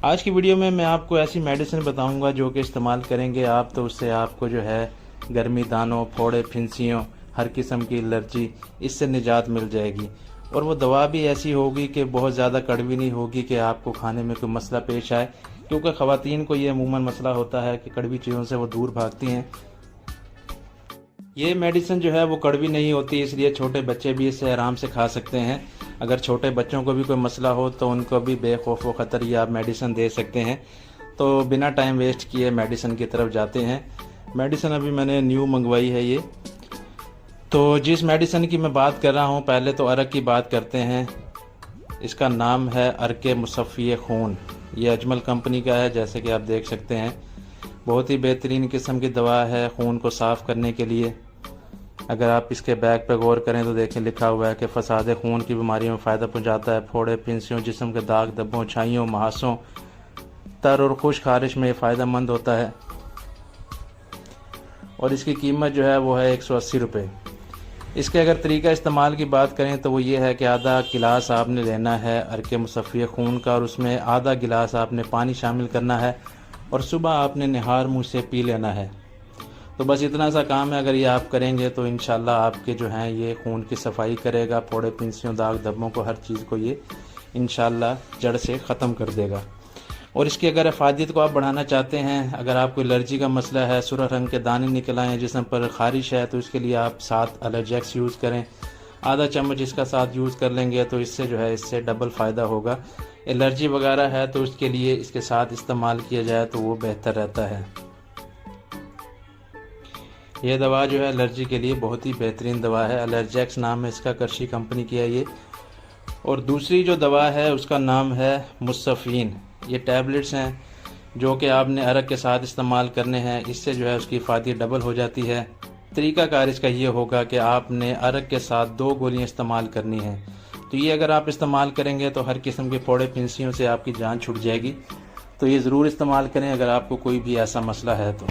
आज की वीडियो में मैं आपको ऐसी मेडिसिन बताऊंगा जो कि इस्तेमाल करेंगे आप तो उससे आपको जो है गर्मी, दानों, फोड़े, फिंसियों, हर किस्म की एलर्जी, इससे निजात मिल जाएगी। और वो दवा भी ऐसी होगी कि बहुत ज़्यादा कड़वी नहीं होगी कि आपको खाने में कोई मसला पेश आए, क्योंकि ख़वातीन को ये अमूमन मसला होता है कि कड़वी चीज़ों से वो दूर भागती हैं। ये मेडिसिन जो है वो कड़वी नहीं होती, इसलिए छोटे बच्चे भी इसे आराम से खा सकते हैं। अगर छोटे बच्चों को भी कोई मसला हो तो उनको भी बेखौफ व ख़तर ये आप मेडिसिन दे सकते हैं। तो बिना टाइम वेस्ट किए मेडिसिन की तरफ जाते हैं। मेडिसिन अभी मैंने न्यू मंगवाई है ये। तो जिस मेडिसिन की मैं बात कर रहा हूँ, पहले तो अरक की बात करते हैं। इसका नाम है अरके मुसफ़्फ़ी खून। ये अजमल कंपनी का है, जैसे कि आप देख सकते हैं। बहुत ही बेहतरीन किस्म की दवा है खून को साफ़ करने के लिए। अगर आप इसके बैग पर गौर करें तो देखें लिखा हुआ है कि फसाद खून की बीमारियों में फ़ायदा पहुंचाता है। फोड़े, फिंसियों, जिस्म के दाग धब्बों, छाइयों, महासों, तर और खुश खारिश में फ़ायदेमंद होता है। और इसकी कीमत जो है वो है 180 रुपये। इसके अगर तरीका इस्तेमाल की बात करें तो वो ये है कि आधा गिलास आपने लेना है अरके मुसफ़्फ़ी खून का, और उसमें आधा गिलास आपने पानी शामिल करना है और सुबह आपने निहार मुँह से पी लेना है। तो बस इतना सा काम है। अगर ये आप करेंगे तो इंशाल्लाह आपके जो हैं ये खून की सफाई करेगा। फोड़े, पिंसियों, दाग धब्बों को, हर चीज़ को ये इंशाल्लाह जड़ से ख़त्म कर देगा। और इसकी अगर अफादियत को आप बढ़ाना चाहते हैं, अगर आपको एलर्जी का मसला है, सुरख रंग के दाने निकल आए हैं जिस्म पर, ख़ारिश है, तो इसके लिए आप 7 एलर्जेक्स यूज़ करें। आधा चम्मच इसका साथ यूज़ कर लेंगे तो इससे जो है इससे डबल फ़ायदा होगा। एलर्जी वगैरह है तो उसके लिए इसके साथ इस्तेमाल किया जाए तो वो बेहतर रहता है। यह दवा जो है एलर्जी के लिए बहुत ही बेहतरीन दवा है। एलर्जेक्स नाम है इसका, करशी कंपनी की है ये। और दूसरी जो दवा है उसका नाम है मुसफ़ीन। ये टैबलेट्स हैं जो कि आपने अरक के साथ इस्तेमाल करने हैं। इससे जो है उसकी फ़ायदे डबल हो जाती है। तरीक़ाकार इसका ये होगा कि आपने अरक के साथ 2 गोलियाँ इस्तेमाल करनी हैं। तो ये अगर आप इस्तेमाल करेंगे तो हर किस्म के फोड़े, फिंसियों से आपकी जान छूट जाएगी। तो ये ज़रूर इस्तेमाल करें अगर आपको कोई भी ऐसा मसला है तो।